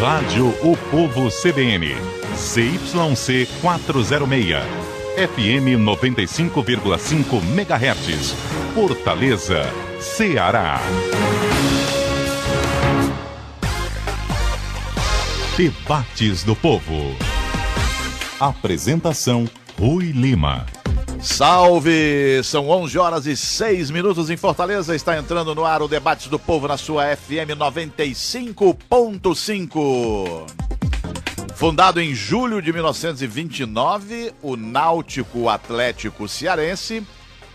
Rádio O Povo CBN, ZYC 406, FM 95,5 MHz, Fortaleza, Ceará. Debates do Povo. Apresentação: Rui Lima. Salve! São 11h06 em Fortaleza. Está entrando no ar o Debates do Povo na sua FM 95.5. Fundado em julho de 1929, o Náutico Atlético Cearense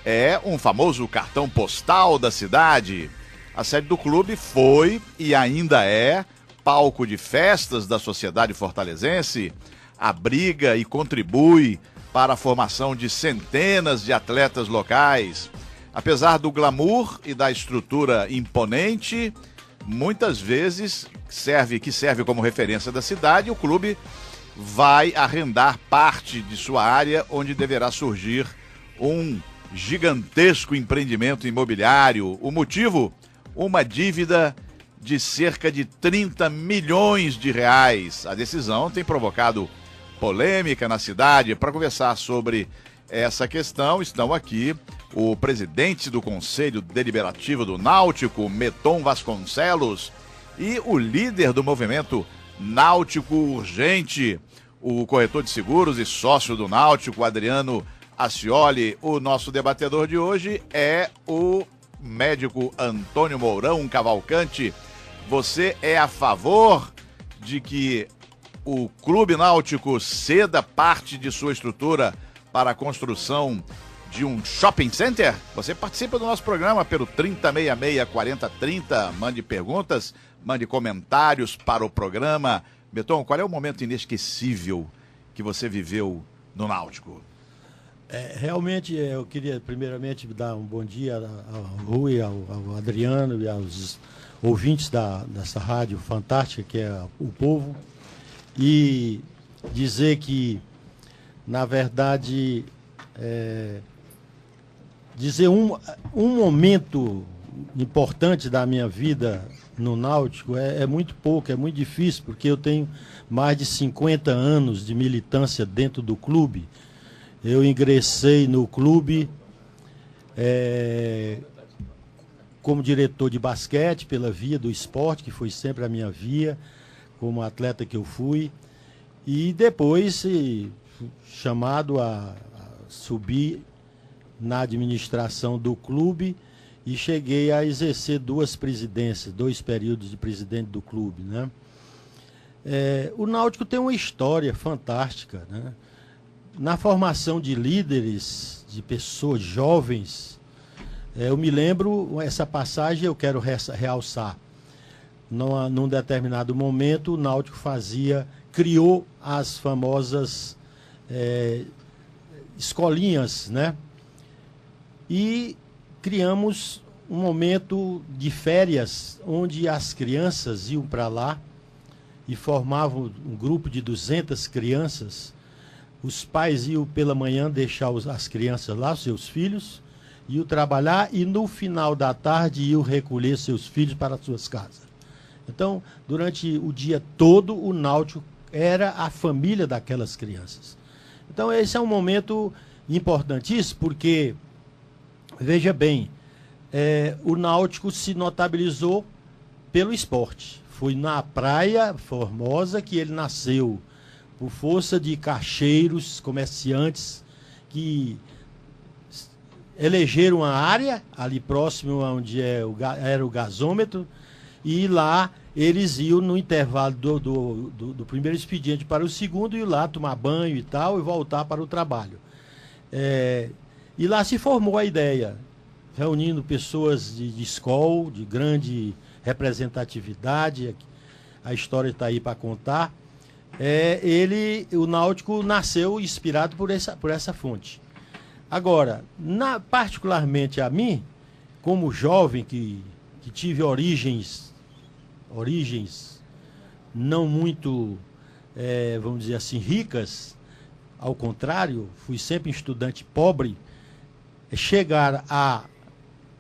é um famoso cartão postal da cidade. A sede do clube foi e ainda é palco de festas da sociedade fortalezense, abriga e contribui para a formação de centenas de atletas locais. Apesar do glamour e da estrutura imponente, muitas vezes que serve como referência da cidade, o clube vai arrendar parte de sua área, onde deverá surgir um gigantesco empreendimento imobiliário. O motivo? Uma dívida de cerca de 30 milhões de reais. A decisão tem provocado polêmica na cidade. Para conversar sobre essa questão, estão aqui o presidente do Conselho Deliberativo do Náutico, Meton Vasconcelos, e o líder do movimento Náutico Urgente, o corretor de seguros e sócio do Náutico, Adriano Ascioli. O nosso debatedor de hoje é o médico Antônio Mourão Cavalcante. Você é a favor de que o Clube Náutico ceda parte de sua estrutura para a construção de um shopping center? Você participa do nosso programa pelo 3066-4030. Mande perguntas, mande comentários para o programa. Meton, qual é o momento inesquecível que você viveu no Náutico? Realmente, eu queria primeiramente dar um bom dia ao Rui, ao Adriano e aos ouvintes dessa rádio fantástica que é o Povo. E dizer que, na verdade, dizer um momento importante da minha vida no Náutico é muito pouco, é muito difícil, porque eu tenho mais de 50 anos de militância dentro do clube. Eu ingressei no clube como diretor de basquete pela via do esporte, que foi sempre a minha via, como atleta que eu fui, e depois chamado a subir na administração do clube e cheguei a exercer dois períodos de presidente do clube, né? O Náutico tem uma história fantástica, né? Na formação de líderes, de pessoas jovens, eu me lembro, essa passagem eu quero realçar. Num determinado momento, o Náutico criou as famosas escolinhas, né? E criamos um momento de férias, onde as crianças iam para lá e formavam um grupo de 200 crianças. Os pais iam pela manhã deixar as crianças lá, seus filhos, iam trabalhar e no final da tarde iam recolher seus filhos para as suas casas. Então, durante o dia todo, o Náutico era a família daquelas crianças. Então, esse é um momento importantíssimo, porque, veja bem, o Náutico se notabilizou pelo esporte. Foi na Praia Formosa que ele nasceu, por força de caixeiros, comerciantes, que elegeram a área, ali próximo onde era o gasômetro, e lá eles iam no intervalo do primeiro expediente para o segundo, e lá tomar banho e tal, e voltar para o trabalho. E lá se formou a ideia, reunindo pessoas de escola, de grande representatividade, a história está aí para contar. O Náutico nasceu inspirado por essa fonte. Agora, particularmente a mim, como jovem que tive origens não muito, vamos dizer assim, ricas, ao contrário, fui sempre um estudante pobre, chegar a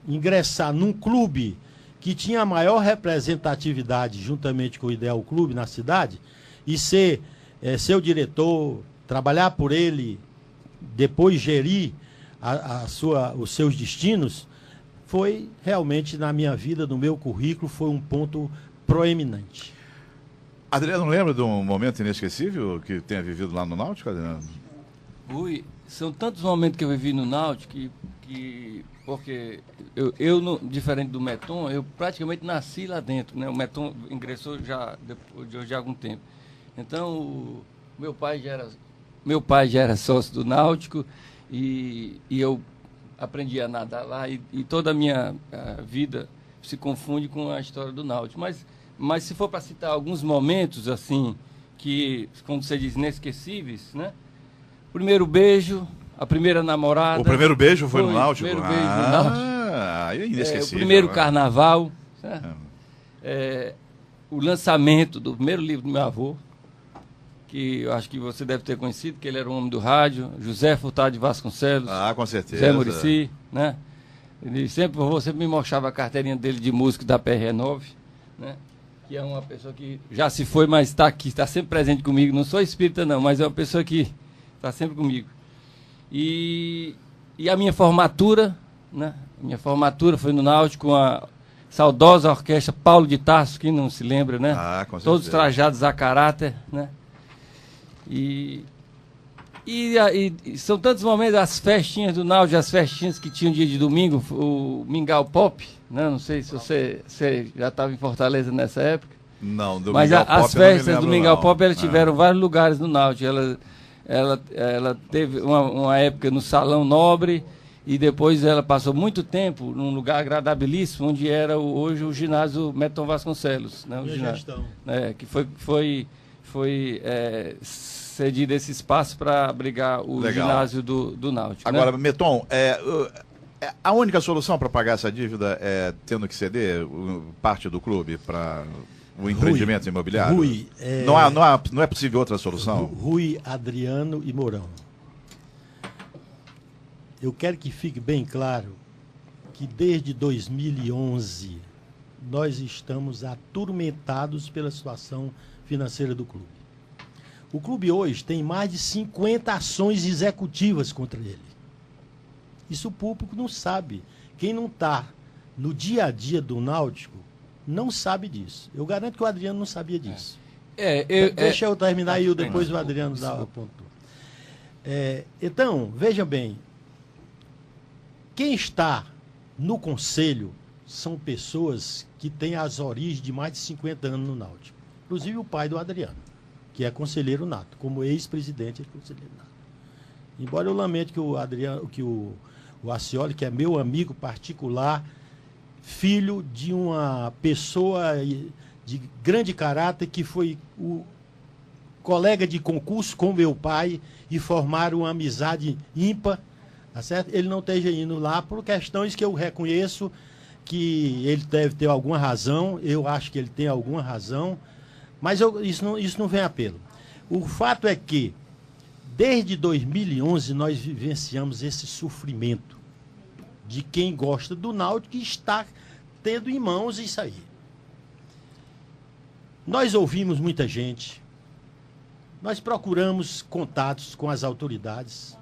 ingressar num clube que tinha a maior representatividade juntamente com o Ideal Clube na cidade, e ser seu diretor, trabalhar por ele, depois gerir os seus destinos, foi realmente na minha vida, no meu currículo, foi um ponto proeminente. Adriano, lembra de um momento inesquecível que tenha vivido lá no Náutico, Adriano? Rui, são tantos momentos que eu vivi no Náutico porque eu, diferente do Meton, eu praticamente nasci lá dentro, né? O Meton ingressou já depois de algum tempo. Então, meu pai já era sócio do Náutico e eu aprendi a nadar lá e toda a minha vida se confunde com a história do Náutico. Mas se for para citar alguns momentos, assim, que, como você diz, inesquecíveis, né? Primeiro beijo, a primeira namorada. O primeiro beijo foi no Náutico? O primeiro beijo no Náutico. É inesquecível. O primeiro carnaval. O lançamento do primeiro livro do meu avô, que eu acho que você deve ter conhecido, que ele era um homem do rádio, José Furtado de Vasconcelos. Com certeza. Zé Muricy, né? O vovô sempre me mostrava a carteirinha dele de músico da PR9, né? Que é uma pessoa que já se foi, mas está aqui, está sempre presente comigo. Não sou espírita, não, mas é uma pessoa que está sempre comigo. E a minha formatura, né? Minha formatura foi no Náutico com a saudosa orquestra Paulo de Tarso, que não se lembra, né? Com certeza. Todos trajados a caráter, né? E são tantos momentos, as festinhas do Náutico, as festinhas que tinham dia de domingo, o Mingau Pop, né? Não sei se você já estava em Fortaleza nessa época. Não, do mas Mingau Pop as festas do Mingau não. Pop, elas tiveram vários lugares no Náutico. Ela teve uma época no Salão Nobre e depois ela passou muito tempo num lugar agradabilíssimo, onde era hoje o ginásio Meton Vasconcelos, né? O ginásio, que foi cedido esse espaço para abrigar o ginásio do Náutico. Agora, né? Meton, a única solução para pagar essa dívida é tendo que ceder parte do clube para o empreendimento imobiliário? Rui, não é possível outra solução? Rui, Adriano e Mourão. Eu quero que fique bem claro que desde 2011 nós estamos atormentados pela situação financeira do clube. O clube hoje tem mais de 50 ações executivas contra ele. Isso o público não sabe. Quem não está no dia a dia do Náutico não sabe disso. Eu garanto que o Adriano não sabia disso. Deixa eu terminar e depois o Adriano dá o ponto. Então, veja bem, quem está no conselho são pessoas que têm as origens de mais de 50 anos no Náutico. Inclusive o pai do Adriano, que é conselheiro nato, como ex-presidente é conselheiro nato. Embora eu lamente que o Adriano, que o Acioli, que é meu amigo particular, filho de uma pessoa de grande caráter, que foi o colega de concurso com meu pai e formaram uma amizade ímpar, tá certo? Ele não esteja indo lá por questões que eu reconheço que ele deve ter alguma razão, eu acho que ele tem alguma razão, mas isso não vem a pelo. O fato é que, desde 2011, nós vivenciamos esse sofrimento de quem gosta do Náutico e está tendo em mãos isso aí. Nós ouvimos muita gente, nós procuramos contatos com as autoridades,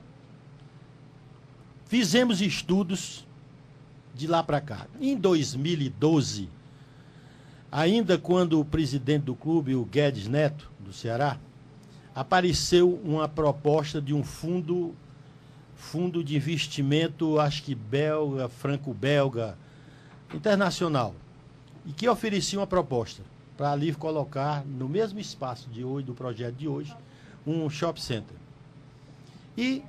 fizemos estudos de lá para cá. Em 2012, ainda quando o presidente do clube, o Guedes Neto, do Ceará, apareceu uma proposta de um fundo de investimento, acho que belga, franco-belga, internacional, e que oferecia uma proposta para ali colocar no mesmo espaço de hoje, do projeto de hoje, um shopping center. E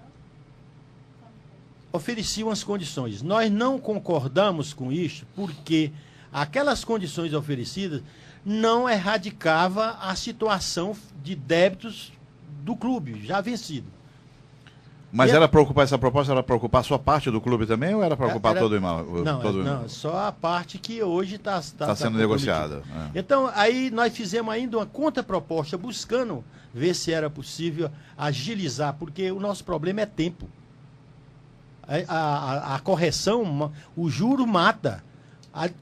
oferecia umas condições. Nós não concordamos com isso porque aquelas condições oferecidas não erradicava a situação de débitos do clube, já vencido. Mas essa proposta era para ocupar só parte do clube também ou era para ocupar todo o imão? Não, só a parte que hoje está sendo negociada. Então, aí nós fizemos ainda uma contraproposta, buscando ver se era possível agilizar, porque o nosso problema é tempo. A correção, o juro mata.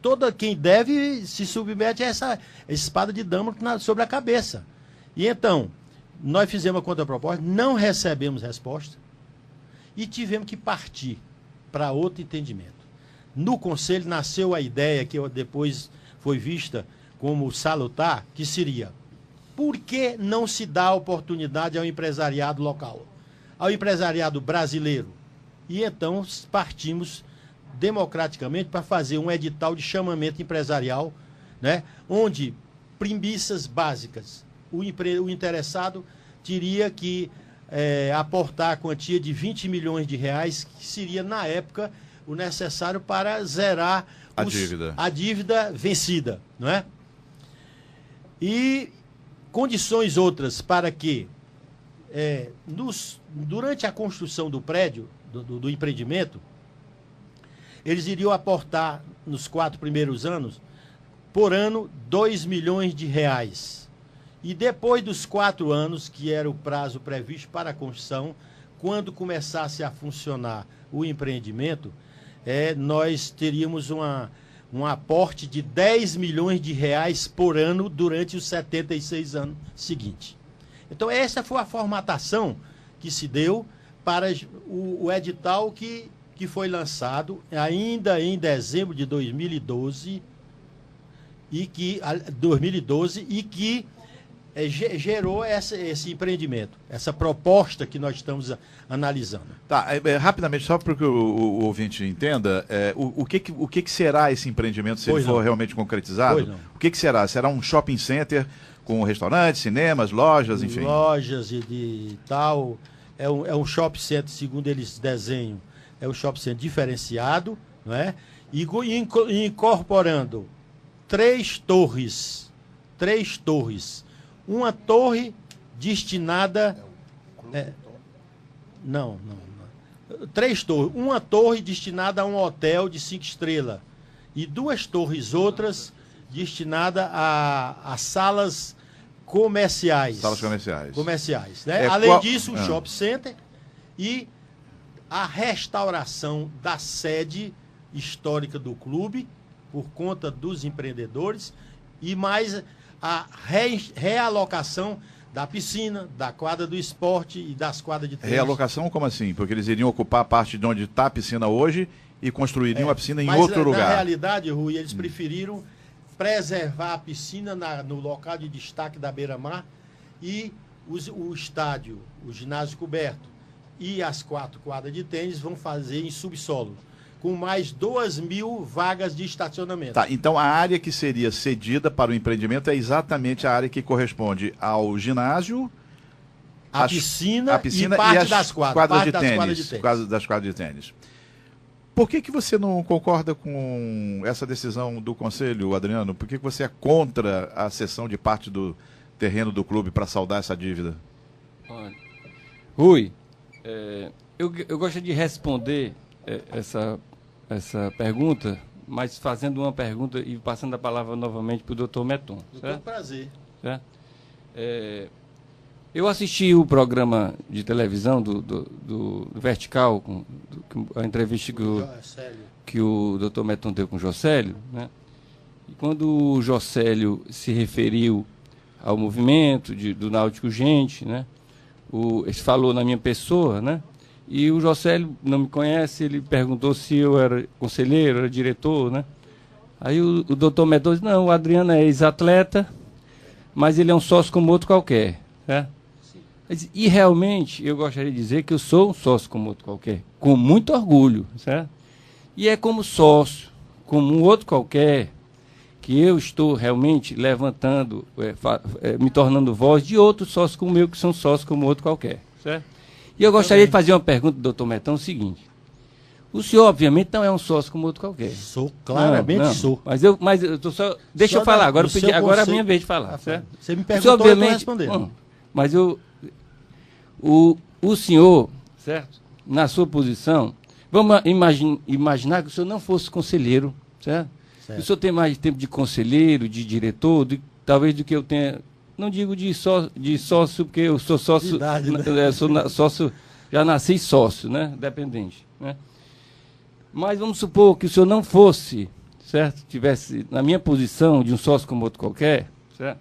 Todo quem deve se submete a essa espada de Damocles sobre a cabeça. E então, nós fizemos a contraproposta, não recebemos resposta e tivemos que partir para outro entendimento. No Conselho nasceu a ideia, que depois foi vista como salutar, que seria: por que não se dá oportunidade ao empresariado local, ao empresariado brasileiro? E então partimos democraticamente para fazer um edital de chamamento empresarial, né, onde premissas básicas. O interessado teria que aportar a quantia de 20 milhões de reais, que seria, na época, o necessário para zerar a dívida vencida, não é? E condições outras para que, durante a construção do prédio, do empreendimento, eles iriam aportar, nos 4 primeiros anos, por ano, 2 milhões de reais. E depois dos 4 anos, que era o prazo previsto para a construção, quando começasse a funcionar o empreendimento, nós teríamos um aporte de 10 milhões de reais por ano durante os 76 anos seguintes. Então, essa foi a formatação que se deu para o edital que foi lançado ainda em dezembro de 2012 e que gerou esse empreendimento, essa proposta que nós estamos analisando. Tá, rapidamente, só para que o ouvinte entenda, o que será esse empreendimento, se ele for realmente concretizado? O que será? Será um shopping center com restaurantes, cinemas, lojas, enfim? Lojas e tal. É um shopping center, segundo eles desenham, é um shopping center diferenciado, não é? E incorporando 3 torres. Uma torre destinada... Não. 3 torres. Uma torre destinada a um hotel de 5 estrelas. E 2 torres outras destinadas a salas comerciais. Salas comerciais. Né? Além disso, o shopping center e a restauração da sede histórica do clube, por conta dos empreendedores, e mais a realocação da piscina, da quadra do esporte e das quadras de tênis. Realocação como assim? Porque eles iriam ocupar a parte de onde está a piscina hoje e construiriam a piscina em outro lugar. Na realidade, Rui, eles preferiram preservar a piscina no local de destaque da beira-mar e o estádio, o ginásio coberto e as 4 quadras de tênis vão fazer em subsolo, com mais 2.000 vagas de estacionamento. Tá, então a área que seria cedida para o empreendimento é exatamente a área que corresponde ao ginásio, a piscina e parte das quadras de tênis. Por que você não concorda com essa decisão do Conselho, Adriano? Por que você é contra a cessão de parte do terreno do clube para saldar essa dívida? Olha, Rui, eu gostaria de responder essa pergunta, mas fazendo uma pergunta e passando a palavra novamente para o doutor Meton. Com prazer. Certo? Eu assisti o programa de televisão do Vertical, a entrevista que o doutor Meton deu com o Jocélio, né? E quando o Jocélio se referiu ao movimento do Náutico Gente, né? Ele falou na minha pessoa, né? E o Jocélio não me conhece, ele perguntou se eu era conselheiro, era diretor, né? Aí o doutor Meton disse: não, o Adriano é ex-atleta, mas ele é um sócio como outro qualquer, né? E realmente eu gostaria de dizer que eu sou um sócio como outro qualquer, com muito orgulho, certo? E é como sócio, como um outro qualquer, que eu estou realmente levantando, me tornando voz de outros sócios como eu, que são sócios como outro qualquer, certo? E eu gostaria de fazer uma pergunta, doutor Metão, o seguinte: o senhor, obviamente, não é um sócio como outro qualquer. Sou, claramente não. Sou. Mas eu tô só. Deixa eu falar, agora é a minha vez de falar. Certo? Você me perguntou, eu estou respondendo. Mas o senhor, certo? Na sua posição, vamos imaginar que o senhor não fosse conselheiro, certo? O senhor tem mais tempo de conselheiro, de diretor, talvez do que eu tenha. Não digo de sócio, porque eu sou sócio. Idade, né? Sou sócio, já nasci sócio, né? Dependente. Né? Mas vamos supor que o senhor não fosse, certo? certo? Tivesse na minha posição de um sócio como outro qualquer, certo?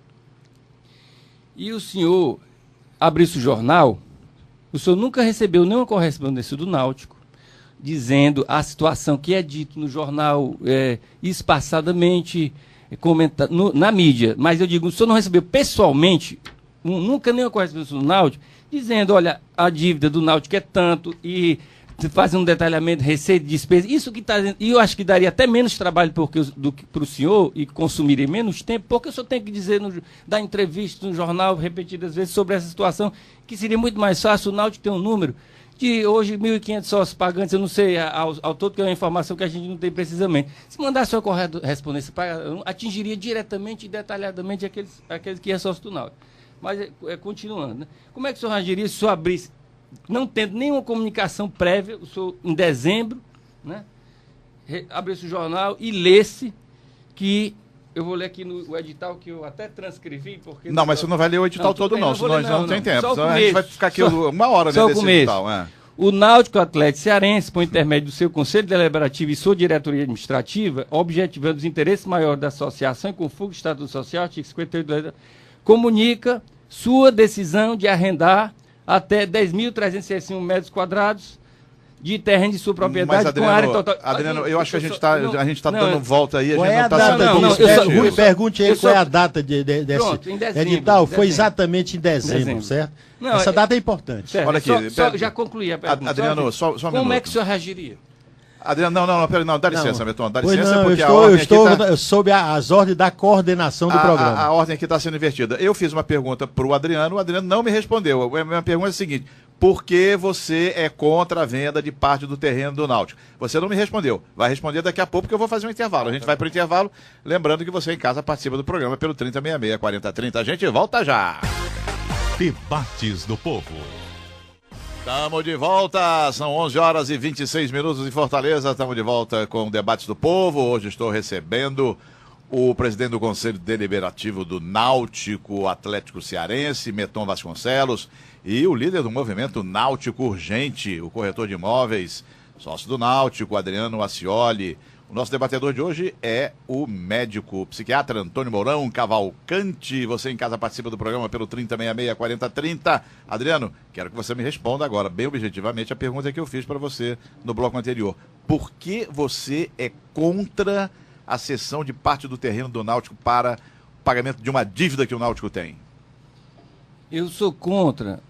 E o senhor abrisse o jornal, o senhor nunca recebeu nenhuma correspondência do Náutico dizendo a situação que é dito no jornal espaçadamente na mídia. Mas eu digo, o senhor não recebeu pessoalmente, nunca nenhuma correspondência do Náutico, dizendo, olha, a dívida do Náutico é tanto e fazendo um detalhamento, receita, despesa, isso que está dizendo, e eu acho que daria até menos trabalho para o senhor e consumiria menos tempo, porque o senhor tem que dizer, dar entrevista no jornal repetidas vezes sobre essa situação, que seria muito mais fácil. O Náutico tem um número de hoje 1.500 sócios pagantes, eu não sei ao todo, que é uma informação que a gente não tem precisamente. Se mandasse uma correspondência, atingiria diretamente e detalhadamente aqueles que é sócio do Náutico. Mas, continuando, né? Como é que o senhor reagiria se o senhor abrisse, não tendo nenhuma comunicação prévia, o senhor, em dezembro, né, abrisse o jornal e lesse que... Eu vou ler aqui no edital que eu até transcrevi, porque... Não, mas você não vai ler o edital todo, não, senão nós não tem tempo. Senão a gente vai ficar aqui uma hora nesse edital. O Náutico Atlético Cearense, por intermédio do seu Conselho Deliberativo e sua diretoria administrativa, objetivando os interesses maiores da associação e com fuga do Estatuto Social, artigo 58 da lei, comunica sua decisão de arrendar até 10.361 metros quadrados de terreno de sua propriedade. Mas, Adriano, com área total... Adriano, eu acho que a gente está dando volta aí, a gente não está sendo... Rui, pergunte aí qual é a data desse edital. Foi exatamente em dezembro, certo? Não, essa data é importante. Certo. Olha aqui. Já concluí a pergunta. Adriano, só um minuto. Como é que o senhor reagiria? Adriano, não, dá licença, Meton, dá licença, porque eu estou sob as ordens da coordenação do programa. A ordem aqui está sendo invertida. Eu fiz uma pergunta para o Adriano não me respondeu. A minha pergunta é a seguinte: por que você é contra a venda de parte do terreno do Náutico? Você não me respondeu. Vai responder daqui a pouco, porque eu vou fazer um intervalo. A gente vai para o intervalo, lembrando que você em casa participa do programa pelo 3066-4030. A gente volta já. Debates do Povo. Estamos de volta, são 11 horas e 26 minutos em Fortaleza, estamos de volta com o Debates do Povo. Hoje estou recebendo o presidente do Conselho Deliberativo do Náutico Atlético Cearense, Meton Vasconcelos, e o líder do movimento Náutico Urgente, o corretor de imóveis, sócio do Náutico, Adriano Acioli. O nosso debatedor de hoje é o médico psiquiatra Antônio Mourão Cavalcante. Você em casa participa do programa pelo 3066-4030. Adriano, quero que você me responda agora, bem objetivamente, a pergunta que eu fiz para você no bloco anterior. Por que você é contra a cessão de parte do terreno do Náutico para o pagamento de uma dívida que o Náutico tem? Eu sou contra...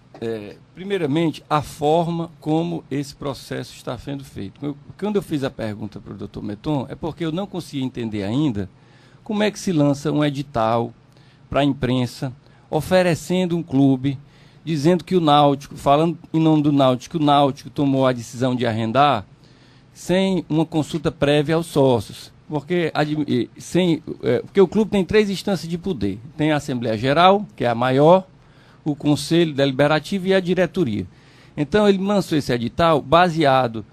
primeiramente, a forma como esse processo está sendo feito. Quando eu fiz a pergunta para o doutor Meton, é porque eu não consegui entender ainda como é que se lança um edital para a imprensa, oferecendo um clube, dizendo que o Náutico, falando em nome do Náutico, que o Náutico tomou a decisão de arrendar sem uma consulta prévia aos sócios. Porque o clube tem 3 instâncias de poder. Tem a Assembleia Geral, que é a maior, o Conselho Deliberativo e a diretoria. Então, ele lançou esse edital baseado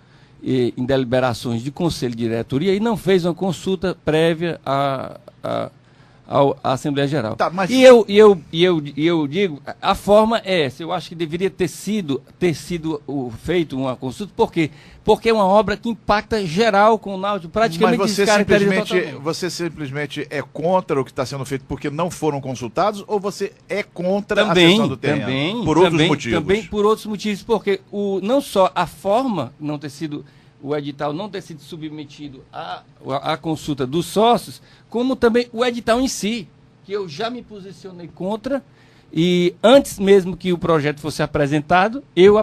em deliberações de Conselho e diretoria e não fez uma consulta prévia à Assembleia Geral. Tá, mas... E eu digo, a forma é essa. Eu acho que deveria ter sido feito uma consulta. Por quê? Porque é uma obra que impacta geral com o Náutico, praticamente. Mas você simplesmente é contra o que está sendo feito porque não foram consultados, ou você é contra a cessão do terreno? Também, por outros motivos? Também por outros motivos, porque não só a forma não ter sido, o edital não ter sido submetido à consulta dos sócios, como também o edital em si, que eu já me posicionei contra. E antes mesmo que o projeto fosse apresentado, eu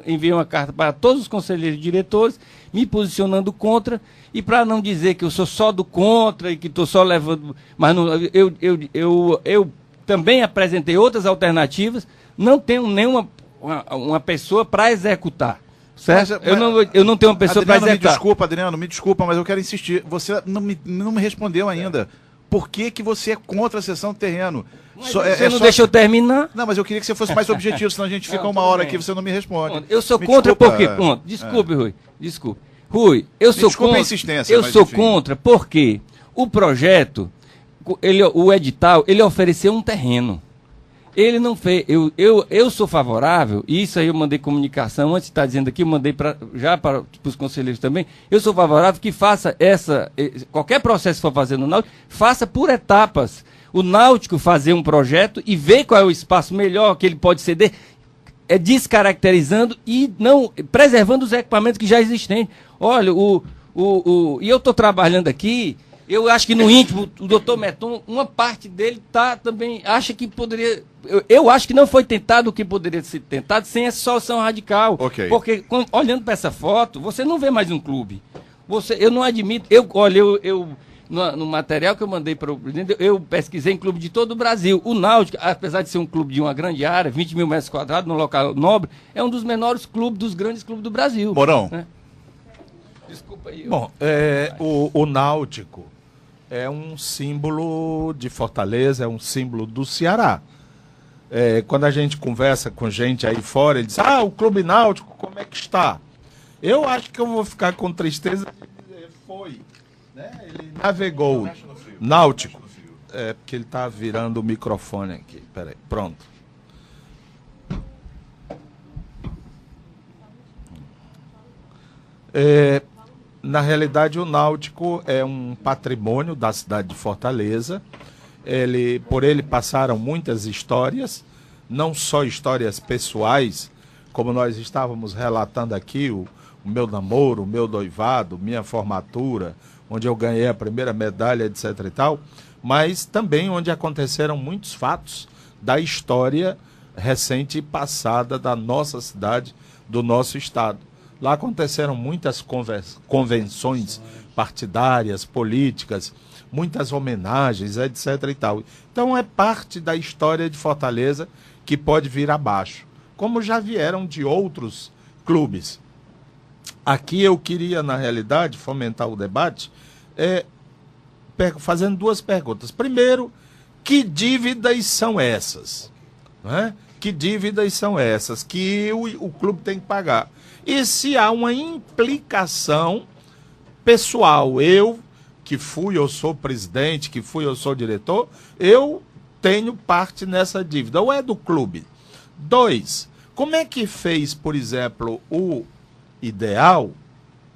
enviei uma carta para todos os conselheiros e diretores, me posicionando contra, e para não dizer que eu sou só do contra e que estou só levando... Mas não, eu também apresentei outras alternativas, não tenho nenhuma uma pessoa para executar. Certo? Eu não tenho uma pessoa para executar. Adriano, me desculpa, mas eu quero insistir. Você não me respondeu ainda. Por que você é contra a cessão do terreno? Você não deixa eu terminar? Não, mas eu queria que você fosse mais objetivo, senão a gente fica uma hora aqui e você não me responde. Eu sou contra porque... Desculpe, Rui. Desculpe. Rui, eu sou contra... a insistência. Eu sou contra porque o projeto, o edital, ele ofereceu um terreno. Ele não fez. Eu sou favorável, e isso aí eu mandei comunicação, antes de estar dizendo aqui, eu mandei já para os conselheiros também. Eu sou favorável que faça qualquer processo que for fazer no Náutico, faça por etapas. O Náutico fazer um projeto e ver qual é o espaço melhor que ele pode ceder, descaracterizando e não preservando os equipamentos que já existem. Olha, e eu estou trabalhando aqui. Eu acho que no íntimo, o doutor Meton, uma parte dele também acha que poderia... Eu acho que não foi tentado o que poderia ser tentado sem essa solução radical. Okay. Porque, olhando para essa foto, você não vê mais um clube. Eu não admito... No material que eu mandei para o presidente, eu pesquisei em clube de todo o Brasil. O Náutico, apesar de ser um clube de uma grande área, 20 mil metros quadrados, num local nobre, é um dos menores clubes, dos grandes clubes do Brasil. Mourão. Né? Desculpa aí. Bom, o Náutico é um símbolo de Fortaleza, é um símbolo do Ceará. Quando a gente conversa com gente aí fora, ele diz, o Clube Náutico, como é que está? Eu acho que eu vou ficar com tristeza de dizer, foi. Né? Ele navegou. Náutico. Porque ele está virando o microfone aqui. Peraí, pronto. Na realidade, o Náutico é um patrimônio da cidade de Fortaleza. Por ele passaram muitas histórias, não só histórias pessoais, como nós estávamos relatando aqui, o meu namoro, o meu noivado, minha formatura, onde eu ganhei a primeira medalha, etc. e tal, mas também onde aconteceram muitos fatos da história recente e passada da nossa cidade, do nosso estado. Lá aconteceram muitas convenções partidárias, políticas, muitas homenagens, etc. e tal. Então é parte da história de Fortaleza que pode vir abaixo, como já vieram de outros clubes. Aqui eu queria, na realidade, fomentar o debate, fazendo duas perguntas. Primeiro, que dívidas são essas? Não é? Que dívidas são essas que o clube tem que pagar? E se há uma implicação pessoal, eu sou presidente, eu sou diretor, eu tenho parte nessa dívida, ou é do clube? 2, como é que fez, por exemplo, o Ideal,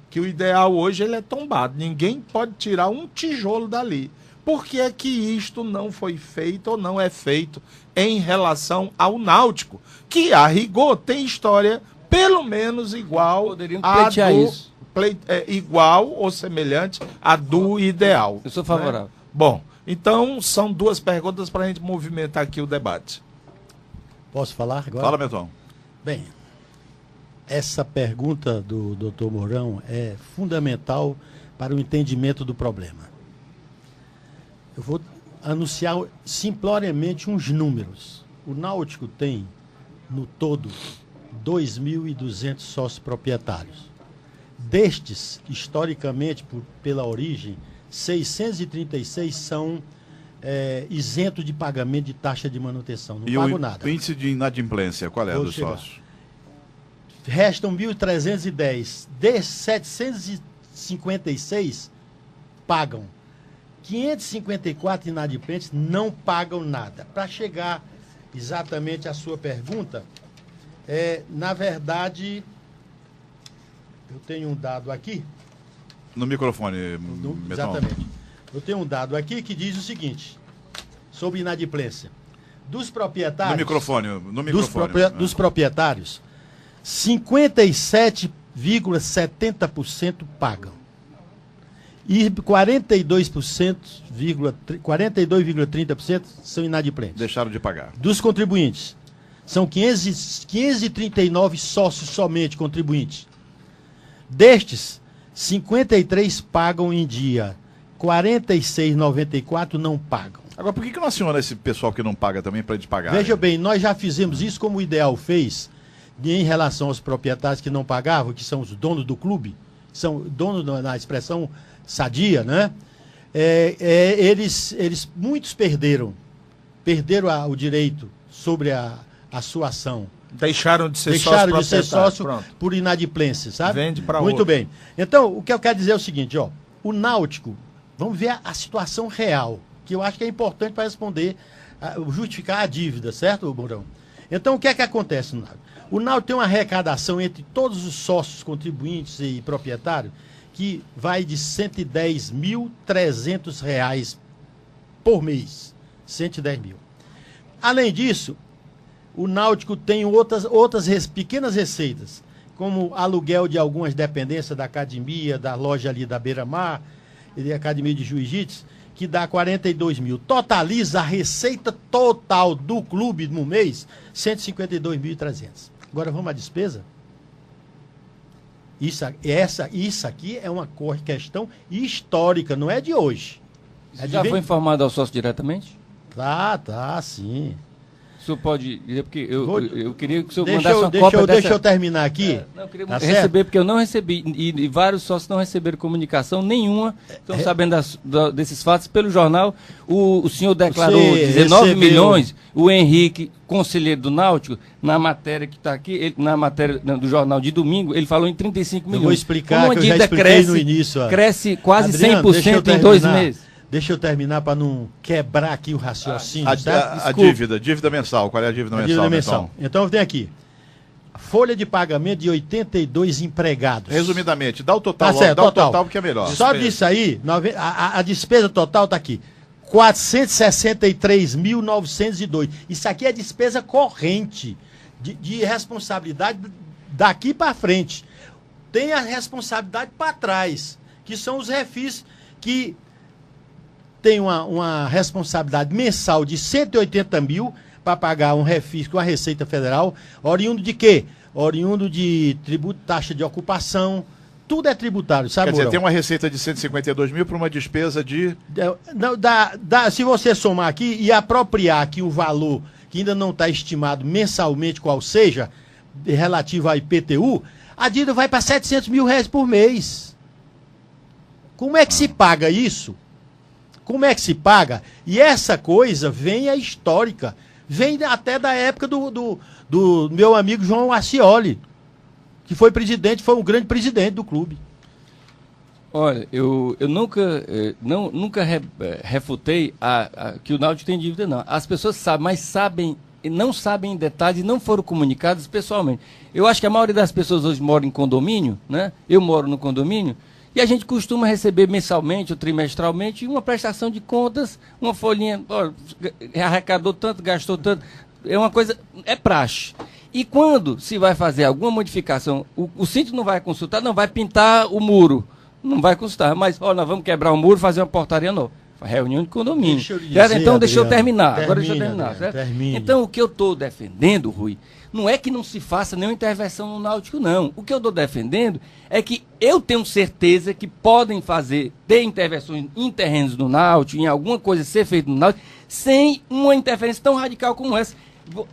que o Ideal hoje ele é tombado, ninguém pode tirar um tijolo dali. Por que é que isto não foi feito ou não é feito em relação ao Náutico, que a rigor tem história pelo menos igual a isso. Igual ou semelhante à do Ideal. Eu sou favorável. Né? Bom, então são duas perguntas para a gente movimentar aqui o debate. Posso falar agora? Fala, Meton. Bem, essa pergunta do Dr. Mourão é fundamental para o entendimento do problema. Eu vou anunciar simploriamente uns números. O Náutico tem, no todo, 2.200 sócios proprietários. Destes, historicamente, pela origem, 636 são isentos de pagamento de taxa de manutenção. Não pagam nada. O índice de inadimplência, qual é dos sócios? Restam 1.310. Desses 756 pagam. 554 inadimplentes não pagam nada. Para chegar exatamente à sua pergunta, na verdade, eu tenho um dado aqui. No microfone, Meton. Exatamente. Eu tenho um dado aqui que diz o seguinte, sobre inadimplência. Dos proprietários... No microfone. Dos proprietários, 57,70% pagam. E 42,30% são inadimplentes. Deixaram de pagar. Dos contribuintes, são 539 sócios somente contribuintes. Destes, 53 pagam em dia, 46,94 não pagam. Agora, por que não aciona esse pessoal que não paga também para eles pagarem? Veja bem, nós já fizemos isso como o Ideal fez, em relação aos proprietários que não pagavam, que são os donos do clube, são donos na expressão sadia, né? Muitos perderam o direito sobre a sua ação. Deixaram de ser sócio por inadimplência, sabe? Vende para Muito outro. bem. Então, o que eu quero dizer é o seguinte, ó, o Náutico, vamos ver a situação real. que eu acho que é importante para responder, justificar a dívida, certo, Mourão? Então, o que é que acontece no Náutico? O Náutico tem uma arrecadação entre todos os sócios, contribuintes e proprietários que vai de R$ 110.300 por mês. 110 mil. Além disso, o Náutico tem outras pequenas receitas, como aluguel de algumas dependências da academia, da loja ali da Beira-Mar, e da academia de Jiu-Jitsu, que dá 42 mil. Totaliza a receita total do clube no mês, 152.300. Agora vamos à despesa? Isso aqui é uma questão histórica, não é de hoje. Você já foi informado ao sócio diretamente? Tá, sim. O senhor pode dizer, porque eu queria que o senhor mandasse uma cópia dessa... Deixa eu terminar aqui. Não, eu queria receber, porque eu não recebi, e vários sócios não receberam comunicação nenhuma, estão sabendo desses fatos pelo jornal. O senhor declarou 19 milhões, o Henrique, conselheiro do Náutico, na matéria que está aqui, na matéria do jornal de domingo, ele falou em 35 milhões. Eu vou explicar, que eu já expliquei no início. Cresce quase Adriano, 100% em 2 meses. Deixa eu terminar para não quebrar aqui o raciocínio. A dívida mensal. Qual é a dívida mensal? Então tem aqui. Folha de pagamento de 82 empregados. Resumidamente, dá o total, tá certo, dá o total porque é melhor. Só disso aí, a despesa total está aqui. 463.902. Isso aqui é despesa corrente, de responsabilidade daqui para frente. Tem a responsabilidade para trás, que são os refis que tem uma responsabilidade mensal de 180 mil para pagar um refis com a Receita Federal, oriundo de quê? Oriundo de tributo, taxa de ocupação, tudo é tributário, sabe? Quer dizer, tem uma receita de 152 mil para uma despesa de... Não, se você somar aqui e apropriar aqui o valor que ainda não está estimado mensalmente, qual seja, relativo ao IPTU, a dívida vai para 700 mil reais por mês. Como é que se paga isso? Como é que se paga? E essa coisa vem histórica. Vem até da época do meu amigo João Ascioli, que foi um grande presidente do clube. Olha, eu nunca refutei que o Náutico tem dívida, não. As pessoas sabem, mas não sabem em detalhes e não foram comunicadas pessoalmente. Eu acho que a maioria das pessoas hoje mora em condomínio, né? Eu moro no condomínio, e a gente costuma receber mensalmente ou trimestralmente uma prestação de contas, uma folhinha, arrecadou tanto, gastou tanto, é uma coisa, é praxe. E quando se vai fazer alguma modificação, o síndico não vai consultar, não vai pintar o muro, não vai consultar, mas nós vamos quebrar o muro, fazer uma portaria nova. Reunião de condomínio. Então, deixa eu terminar. Agora deixa eu terminar. Certo? Então, o que eu estou defendendo, Rui, não é que não se faça nenhuma intervenção no Náutico, não. O que eu estou defendendo é que eu tenho certeza que podem ter intervenções em terrenos do Náutico, em alguma coisa ser feita no Náutico, sem uma interferência tão radical como essa.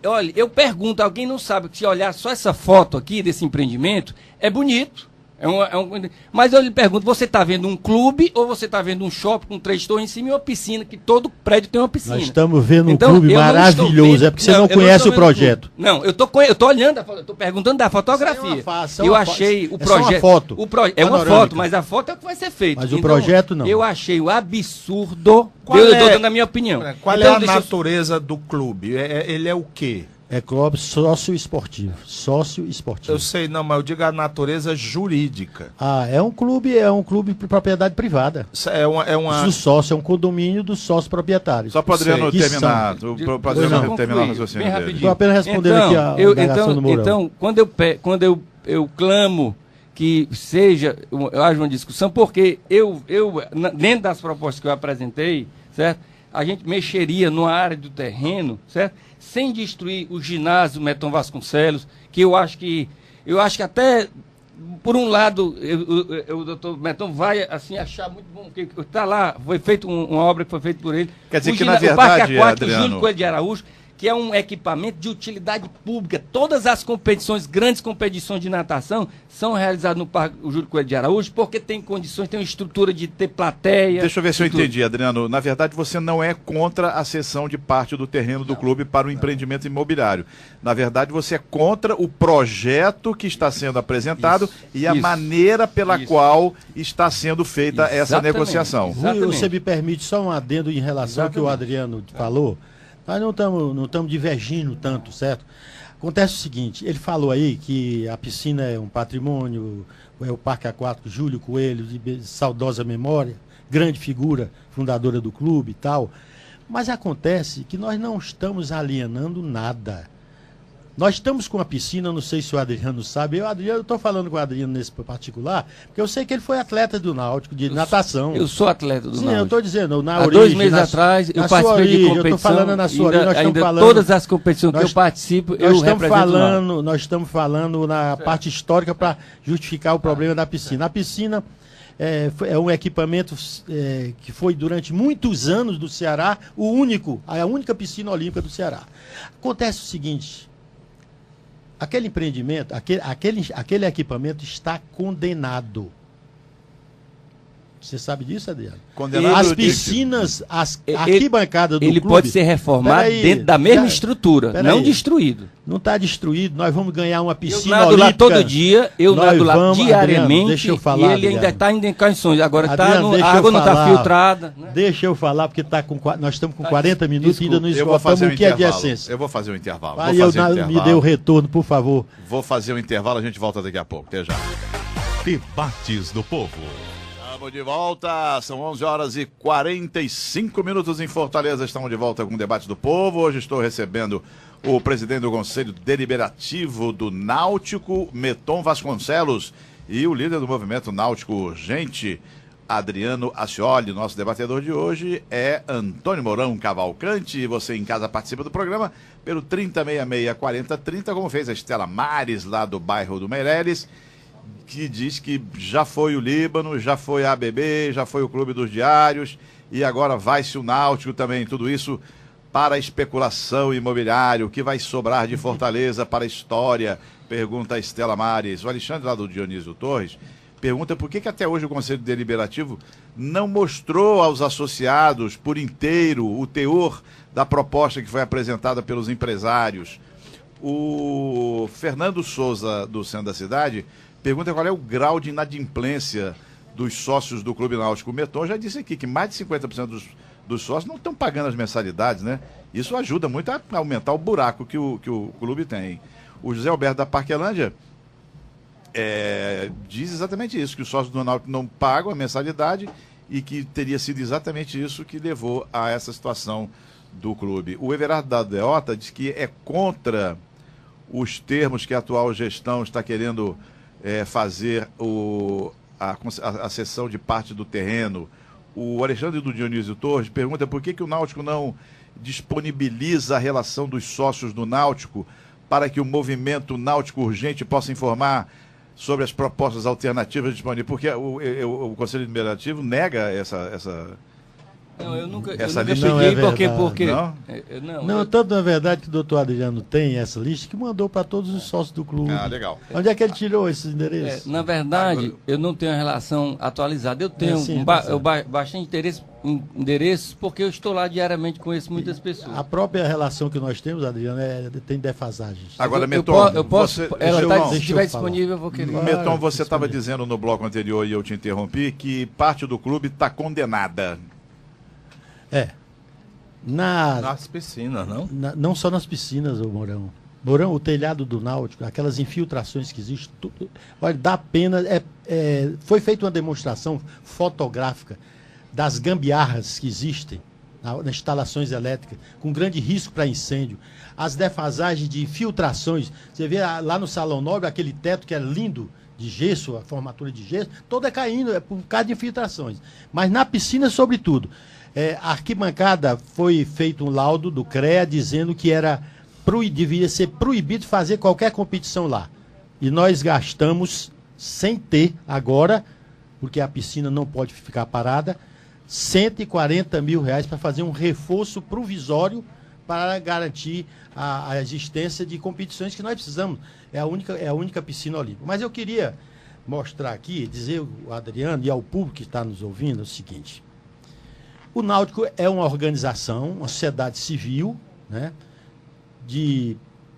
Olha, eu pergunto, alguém não sabe que se olhar só essa foto aqui desse empreendimento, é bonito. Mas eu lhe pergunto, você está vendo um clube ou você está vendo um shopping com 3 torres em cima e uma piscina, que todo prédio tem uma piscina? Nós estamos vendo um clube maravilhoso, é porque você não conhece o projeto. Não, eu estou olhando, estou perguntando da fotografia. Eu achei o projeto... É uma foto. É uma foto, mas a foto é o que vai ser feito. Mas o projeto não. Eu achei o absurdo, eu estou dando a minha opinião. Qual é a natureza do clube? Ele é o quê? É clube sócio-esportivo. Sócio-esportivo. Eu sei, não, mas eu digo a natureza jurídica. É um clube de propriedade privada. Do sócio, é um condomínio do sócio proprietário. Só para o Adriano terminar. Terminar o raciocínio dele. Estou apenas respondendo aqui a indagação do Mourão. Então, quando eu clamo que haja uma discussão, porque dentro das propostas que eu apresentei, certo? A gente mexeria numa área do terreno, certo? Sem destruir o ginásio Meton Vasconcelos, que eu acho que até, por um lado, o doutor Meton vai assim, achar muito bom, porque está lá, foi feita uma obra que foi feita por ele. Quer dizer que, na verdade, o Parque Aquático Adriano... Júlio Coelho de Araújo, que é um equipamento de utilidade pública. Todas as competições, grandes competições de natação, são realizadas no Parque Júlio Coelho de Araújo, porque tem condições, tem uma estrutura de ter plateia. Deixa eu ver se eu entendi, Adriano. Na verdade, você não é contra a cessão de parte do terreno do clube para o empreendimento imobiliário. Na verdade, você é contra o projeto que está sendo apresentado e a maneira pela qual está sendo feita essa negociação. Rui, você me permite só um adendo em relação ao que o Adriano falou? Nós não estamos divergindo tanto, certo? Acontece o seguinte, ele falou aí que a piscina é um patrimônio, é o Parque Aquático Júlio Coelho, de saudosa memória, grande figura, fundadora do clube e tal. Mas acontece que nós não estamos alienando nada. Nós estamos com a piscina, não sei se o Adriano sabe. Eu estou falando com o Adriano nesse particular, porque eu sei que ele foi atleta do Náutico, de natação. Eu sou atleta do Náutico. Sim, eu estou dizendo, na Há origem... 2 meses atrás, eu participei de competição. Eu estou falando na sua origem, nós estamos falando... Todas as competições que eu participo, eu represento. Nós estamos falando na parte histórica para justificar o problema da piscina. A piscina é um equipamento que foi durante muitos anos do Ceará, a única piscina olímpica do Ceará. Acontece o seguinte... Aquele empreendimento, aquele equipamento está condenado. Você sabe disso, Adriano? Condenado. As piscinas, a arquibancada do clube... Ele pode ser reformado dentro da mesma estrutura, não destruído. Não está destruído, nós vamos ganhar uma piscina olímpica. Eu nado olímpica. lá todo dia, eu nado lá diariamente, Adriano, deixa eu falar, e ele ainda está em condições. Agora Adriano, a água não está filtrada. Né? Deixa eu falar, porque nós estamos com 40 minutos e ainda não esgotamos o que é de essência. Eu vou fazer um intervalo. Me dê o retorno, por favor. Vou fazer um intervalo, a gente volta daqui a pouco. Até já. Debates do Povo. Estamos de volta, são 11 horas e 45 minutos em Fortaleza. Estamos de volta com o Debate do Povo. Hoje estou recebendo o presidente do Conselho Deliberativo do Náutico, Meton Vasconcelos, e o líder do movimento Náutico Urgente, Adriano Ascioli. Nosso debatedor de hoje é Antônio Mourão Cavalcante. E você em casa participa do programa pelo 3066-4030, como fez a Estela Mares, lá do bairro do Meireles, que diz que já foi o Líbano, já foi a ABB, já foi o Clube dos Diários e agora vai-se o Náutico também. Tudo isso para a especulação imobiliária. O que vai sobrar de Fortaleza para a história? Pergunta a Estela Mares. O Alexandre, lá do Dionísio Torres, pergunta por que até hoje o Conselho Deliberativo não mostrou aos associados por inteiro o teor da proposta que foi apresentada pelos empresários. O Fernando Souza, do Centro da Cidade, pergunta qual é o grau de inadimplência dos sócios do Clube Náutico. O Meton já disse aqui que mais de 50% dos sócios não estão pagando as mensalidades, né? Isso ajuda muito a aumentar o buraco que o clube tem. O José Alberto da Parquelândia diz exatamente isso, que os sócios do Náutico não pagam a mensalidade e que teria sido exatamente isso que levou a essa situação do clube. O Everardo da Deota diz que é contra os termos que a atual gestão está querendo fazer a cessão de parte do terreno. O Alexandre do Dionísio Torres pergunta por que o Náutico não disponibiliza a relação dos sócios do Náutico para que o movimento Náutico Urgente possa informar sobre as propostas alternativas disponíveis, porque o Conselho Deliberativo nega essa Não, eu nunca lista peguei porque não, tanto é verdade que o doutor Adriano tem essa lista que mandou para todos os sócios do clube. Ah, legal. Onde é que ele tirou esses endereços? Na verdade, eu não tenho a relação atualizada. Eu tenho bastante endereços porque eu estou lá diariamente, conheço muitas pessoas. A própria relação que nós temos, Adriano, tem defasagens. Agora, Meton, eu posso se estiver disponível, eu vou querer. Meton, você estava dizendo no bloco anterior, e eu te interrompi, que parte do clube está condenada. Nas piscinas, não? Não só nas piscinas, Mourão. Mourão, o telhado do Náutico, aquelas infiltrações que existem, tudo, olha, dá pena. Foi feita uma demonstração fotográfica das gambiarras que existem nas instalações elétricas, com grande risco para incêndio. As defasagens de filtrações. Você vê lá no Salão Nobre, aquele teto que é lindo, de gesso, a formatura de gesso, toda caindo, por causa de infiltrações. Mas na piscina, sobretudo. A arquibancada, foi feito um laudo do CREA dizendo que devia ser proibido fazer qualquer competição lá. E nós gastamos, sem ter agora, porque a piscina não pode ficar parada, R$140 mil para fazer um reforço provisório para garantir a existência de competições que nós precisamos. É a única piscina olímpica. Mas eu queria mostrar aqui, dizer ao Adriano e ao público que está nos ouvindo o seguinte: o Náutico é uma organização, uma sociedade civil, né, de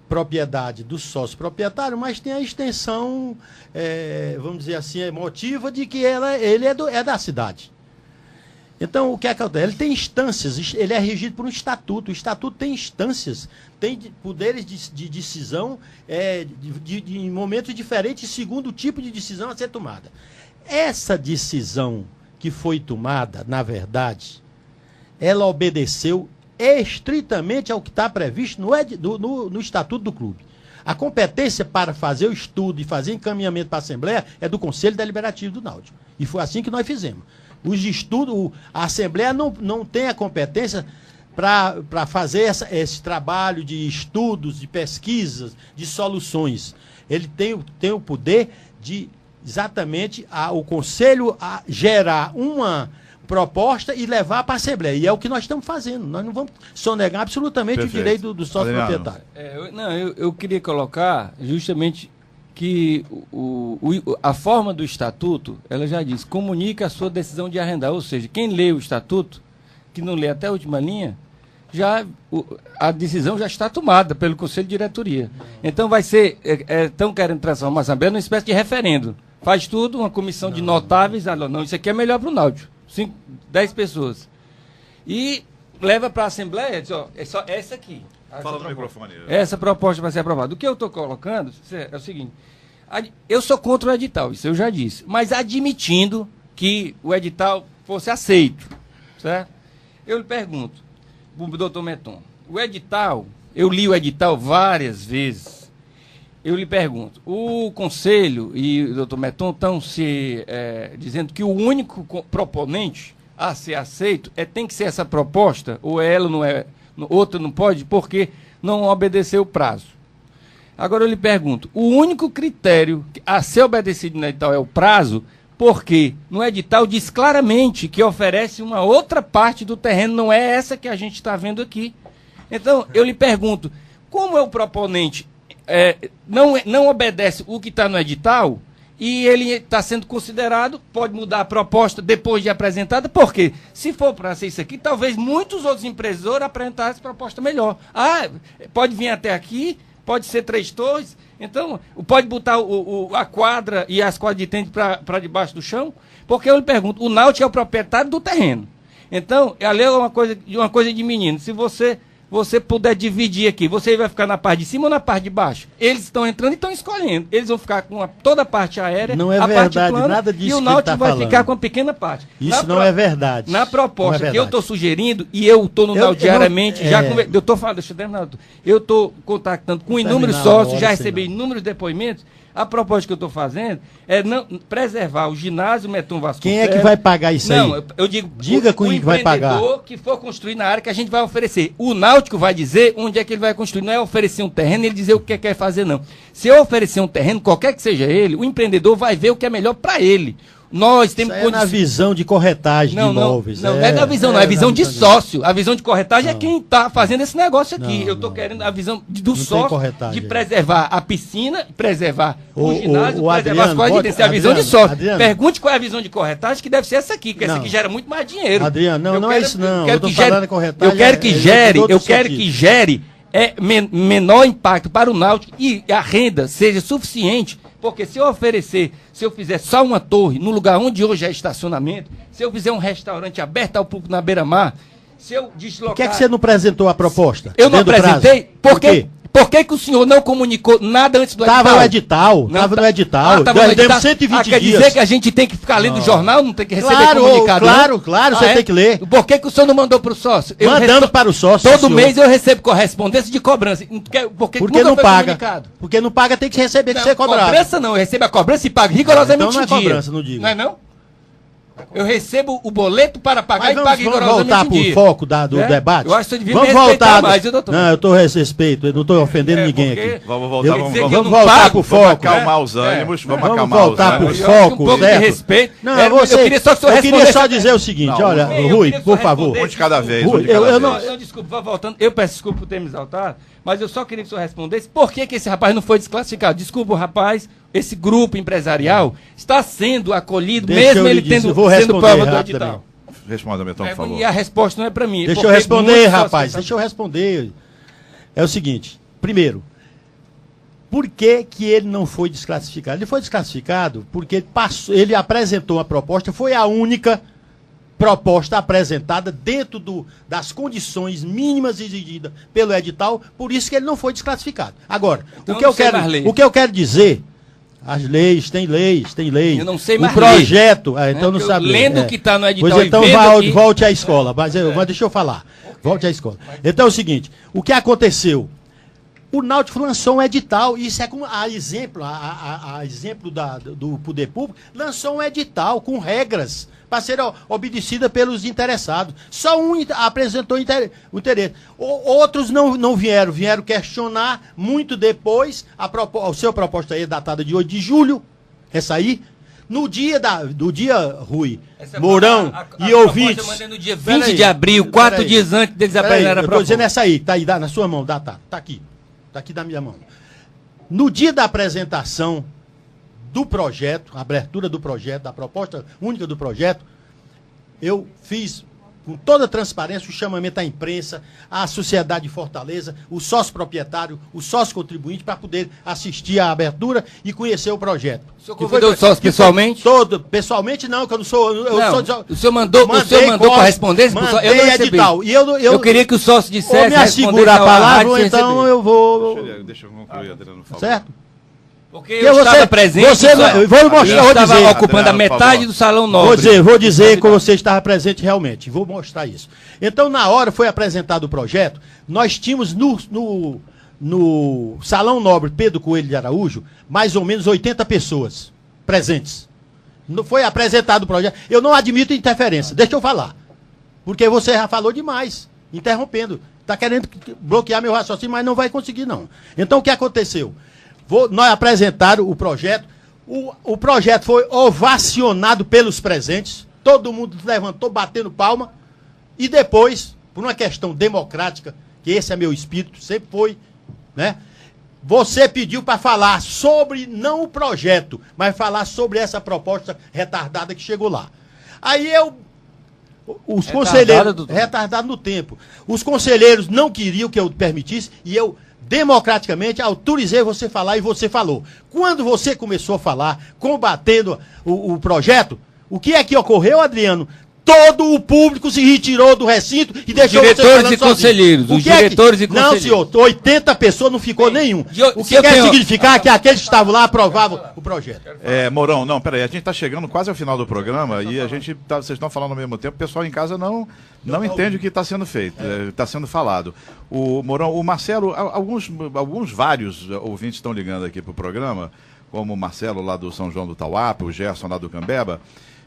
propriedade do sócio proprietário, mas tem a extensão, vamos dizer assim, emotiva de que ele é da cidade. Então, o que acontece? Ele tem instâncias, ele é regido por um estatuto. O estatuto tem instâncias, tem poderes de decisão em momentos diferentes, segundo o tipo de decisão a ser tomada. Essa decisão que foi tomada, na verdade, ela obedeceu estritamente ao que está previsto no estatuto do clube. A competência para fazer o estudo e fazer encaminhamento para a Assembleia é do Conselho Deliberativo do Náutico. E foi assim que nós fizemos. Os estudos, a Assembleia não tem a competência para fazer esse trabalho de estudos, de pesquisas, de soluções. Ele tem o poder de, exatamente, o Conselho gerar uma proposta e levar para a Assembleia. E é o que nós estamos fazendo. Nós não vamos sonegar absolutamente o direito do sócio proprietário. Eu queria colocar justamente que a forma do estatuto, ela já diz, comunica a sua decisão de arrendar. Ou seja, quem lê o estatuto, que não lê até a última linha, a decisão já está tomada pelo Conselho de Diretoria. Então vai ser, estão querendo transformar a Assembleia numa espécie de referendo. Faz tudo, uma comissão de notáveis, não, isso aqui é melhor para o Náutico. 10 pessoas. E leva para a Assembleia, diz, é só essa aqui. Fala no microfone. Essa proposta vai ser aprovada. O que eu estou colocando é o seguinte: eu sou contra o edital, isso eu já disse, mas admitindo que o edital fosse aceito, certo? Eu lhe pergunto, doutor Meton, o edital, eu li o edital várias vezes, eu lhe pergunto, o Conselho e o doutor Meton estão dizendo que o único proponente a ser aceito tem que ser essa proposta, ou ela não é, outra não pode, porque não obedeceu o prazo. Agora eu lhe pergunto, o único critério a ser obedecido no edital é o prazo, porque no edital diz claramente que oferece uma outra parte do terreno, não é essa que a gente está vendo aqui. Então, eu lhe pergunto, como é o proponente não obedece o que está no edital, e ele está sendo considerado, pode mudar a proposta depois de apresentada, porque se for para ser isso aqui, talvez muitos outros empreendedores apresentassem proposta melhor. Pode vir até aqui, pode ser 3 torres, então pode botar a quadra e as quadras de tênis para debaixo do chão, porque eu lhe pergunto, o Náutico é o proprietário do terreno. Então, a lei é uma coisa de menino, se você puder dividir aqui, você vai ficar na parte de cima ou na parte de baixo? Eles estão entrando e estão escolhendo. Eles vão ficar com toda a parte aérea, não é a verdade, parte plana, nada disso e o Náutico vai falando. ficar com uma pequena parte. Isso não é verdade. Na proposta é que eu estou sugerindo, e eu estou no Náutico diariamente, eu estou falando, deixa eu terminar, eu estou contactando com inúmeros sócios, já recebi inúmeros depoimentos. A proposta que eu estou fazendo é preservar o ginásio Meton Vasconcelos. Quem é que vai pagar isso aí? Não, eu digo, diga quem vai pagar. O que for construir na área que a gente vai oferecer. O Náutico vai dizer onde é que ele vai construir. Não é oferecer um terreno e ele dizer o que quer fazer, não. Se eu oferecer um terreno, qualquer que seja ele, o empreendedor vai ver o que é melhor para ele. Nós temos condições. Na visão de corretagem de imóveis. Não é na visão, não. É a visão de sócio. A visão de corretagem é quem está fazendo esse negócio aqui. Eu estou querendo a visão do sócio de preservar a piscina, preservar o ginásio, preservar as coisas de dentro. É a visão de sócio. Pergunte qual é a visão de corretagem, que deve ser essa aqui, porque essa aqui gera muito mais dinheiro. Adriano, não é isso não. Eu estou falando de corretagem. Eu quero que gere menor impacto para o Náutico e a renda seja suficiente. Porque se eu fizer só uma torre no lugar onde hoje é estacionamento, se eu fizer um restaurante aberto ao público na beira-mar, se eu deslocar... Por que é que você não apresentou a proposta? Eu não apresentei? Por quê? Por que o senhor não comunicou nada antes do edital? Estava no edital. Estava no edital. Nós demos 120 dias. Quer dizer que a gente tem que ficar lendo o jornal, não tem que receber comunicado? Claro, você tem que ler. Por que o senhor não mandou para o sócio? Mandamos para o sócio. Todo mês eu recebo correspondência de cobrança. Porque não paga. Porque não paga, tem que receber que ser cobrado. Cobrança não, eu recebo a cobrança e pago rigorosamente então não é cobrança, não diga. Não é não? Eu recebo o boleto para pagar Mas e pago vamos rigorosamente voltar em pro dia. foco do Né? debate. Eu acho que você devia vamos me respeitar voltar. mais, viu, doutor? Não, eu tô respeito, eu não tô ofendendo ninguém porque- aqui. Vamos voltar, Eu- vamos, dizer que vamos, eu não voltar pago, pro vamos foco. acalmar os ânimos, vamos Vamos acalmar voltar os pro ânimos. Eu acho que foco, um pouco certo? de respeito. Não, É, você, eu queria só que o senhor eu queria respondesse só a- dizer o seguinte, Não, olha, eu Rui, queria que por o senhor favor. respondesse. Um de cada vez, Rui, um de cada eu vez. não- Não, desculpa, vou voltando. Eu peço desculpa por ter me exaltado, mas eu só queria que o senhor respondesse por que esse rapaz não foi desclassificado. Desculpa, o rapaz, esse grupo empresarial está sendo acolhido, Deixa mesmo eu lhe ele dizer, tendo eu vou sendo responder prova do rapidamente. edital. Responda, Betão, por favor. E a resposta não é para mim. Deixa eu porque responder, muitos rapaz. sócios- Deixa eu responder. É o seguinte: primeiro, por que ele não foi desclassificado? Ele foi desclassificado porque ele apresentou uma proposta, foi a única proposta apresentada dentro das condições mínimas exigidas pelo edital, por isso que ele não foi desclassificado. Agora, Então o que eu não sei quero, mais leis. o que eu quero dizer, as leis, tem leis. Eu não sei mais o projeto, então não Porque eu sabe. lendo o que tá no edital Pois e então vendo que- volte à escola, mas deixa eu falar. Volte à escola. Então é o seguinte, o que aconteceu? O Náutico lançou um edital, e isso é como a exemplo do poder público, lançou um edital com regras para ser obedecida pelos interessados. Só um apresentou o interesse. Outros não vieram questionar muito depois. A sua proposta aí é datada de 8 de julho, essa aí. No dia Rui, Essa Mourão a e proposta ouvintes. eu mandei no dia 20 Peraí, de abril, 4 peraí. dias antes deles Peraí, apresentarem a eu tô proposta. dizendo essa aí, tá aí, na sua mão, tá aqui. Tá aqui na minha mão. No dia da apresentação do projeto, a abertura do projeto, da proposta única do projeto, eu fiz com toda a transparência o chamamento à imprensa, à sociedade de Fortaleza, o sócio proprietário, o sócio contribuinte, para poder assistir à abertura e conhecer o projeto. O senhor convidou o sócio pessoalmente? Pessoalmente não, que eu não sou... Não, o senhor mandou correspondência pro sócio? Eu não recebi. edital. E Eu queria que o sócio dissesse, ou me assegura a respondesse à palavra, rádio ou sem então receber. eu vou... Deixa eu concluir, Adriano, por favor. Certo? Porque eu estava presente. eu vou mostrar, eu vou estava dizer. ocupando a Adriano, por metade favor. do salão nobre. Vou dizer que você estava presente realmente. Vou mostrar isso. Então, na hora foi apresentado o projeto, nós tínhamos no Salão Nobre Pedro Coelho de Araújo, mais ou menos 80 pessoas presentes. Foi apresentado o projeto. Eu não admito interferência. Deixa eu falar. Porque você já falou demais, interrompendo. Está querendo bloquear meu raciocínio, mas não vai conseguir, não. Então, o que aconteceu? Nós apresentaram o projeto. O projeto foi ovacionado pelos presentes. Todo mundo levantou, batendo palma. E depois, por uma questão democrática, que esse é meu espírito, sempre foi, né? Você pediu para falar sobre, não o projeto, mas falar sobre essa proposta retardada que chegou lá. Aí os conselheiros... doutor? Retardado no tempo. Os conselheiros não queriam que eu permitisse e eu democraticamente autorizei você falar e você falou. Quando você começou a falar, combatendo o projeto, o que é que ocorreu, Adriano? Todo o público se retirou do recinto e deixou você diretores falando e sozinho. conselheiros, O os que é que- diretores e Não, conselheiros. senhor, 80 pessoas não ficou nenhum. O se que eu quer tenho- significar que aqueles que estavam lá aprovavam o projeto. Mourão, não, peraí, a gente está chegando quase ao final do programa e a gente vocês estão falando ao mesmo tempo, o pessoal em casa não entende o que está sendo feito, está sendo falado. O Mourão, o Marcelo, vários ouvintes estão ligando aqui para o programa, como o Marcelo lá do São João do Tauapa, o Gerson lá do Cambeba,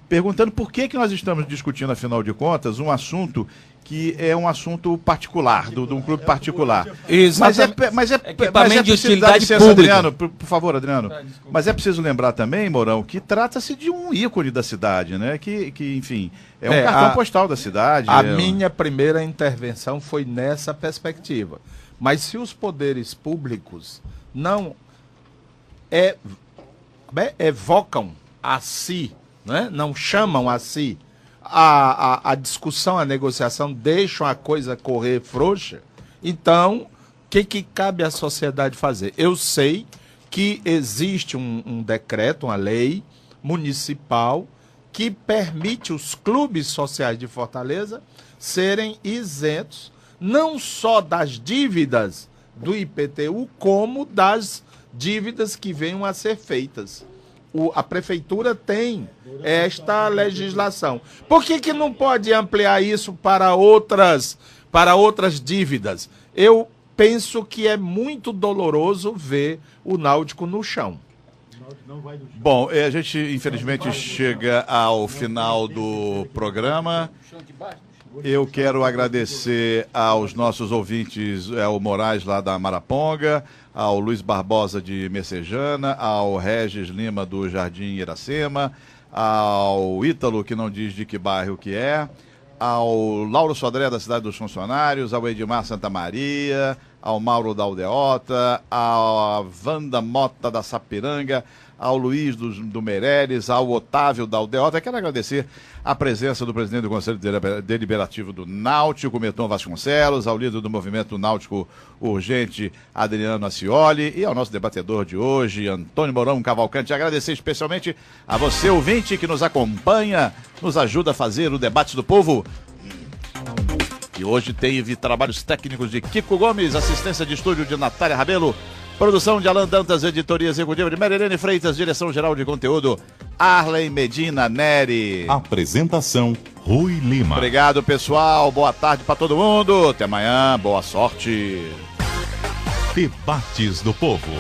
perguntando por que nós estamos discutindo, afinal de contas, um assunto que é um assunto particular, de um clube particular. Mas é Equipamento de preciso utilidade dar licença, pública. Adriano, por favor, Adriano. Mas é preciso lembrar também, Mourão, que trata-se de um ícone da cidade, né? Que enfim, é um cartão postal da cidade. A minha primeira intervenção foi nessa perspectiva. Mas se os poderes públicos não evocam a si, né? Não chamam a si a discussão, a negociação, deixam a coisa correr frouxa, então o que cabe à sociedade fazer? Eu sei que existe um decreto, uma lei municipal que permite os clubes sociais de Fortaleza serem isentos não só das dívidas do IPTU, como das dívidas que venham a ser feitas. A prefeitura tem esta legislação. Por que não pode ampliar isso para outras dívidas? Eu penso que é muito doloroso ver o Náutico no chão. Bom, a gente infelizmente chega ao final do programa. Eu quero agradecer aos nossos ouvintes, ao Moraes lá da Maraponga, ao Luiz Barbosa de Messejana, ao Regis Lima do Jardim Iracema, ao Ítalo, que não diz de que bairro que é, ao Lauro Sodré da Cidade dos Funcionários, ao Edmar Santa Maria, ao Mauro da Aldeota, à Wanda Mota da Sapiranga, ao Luiz do Meireles, ao Otávio da Aldeota. Quero agradecer a presença do presidente do Conselho Deliberativo do Náutico, Meton Vasconcelos, ao líder do Movimento Náutico Urgente, Adriano Ascioli, e ao nosso debatedor de hoje, Antônio Mourão Cavalcante. Agradecer especialmente a você, ouvinte, que nos acompanha, nos ajuda a fazer o debate do povo. E hoje teve trabalhos técnicos de Kiko Gomes, assistência de estúdio de Natália Rabelo, produção de Alan Dantas, editoria executiva de Marilene Freitas, direção-geral de conteúdo, Arlen Medina Neri. Apresentação, Rui Lima. Obrigado, pessoal. Boa tarde para todo mundo. Até amanhã. Boa sorte. Debates do Povo.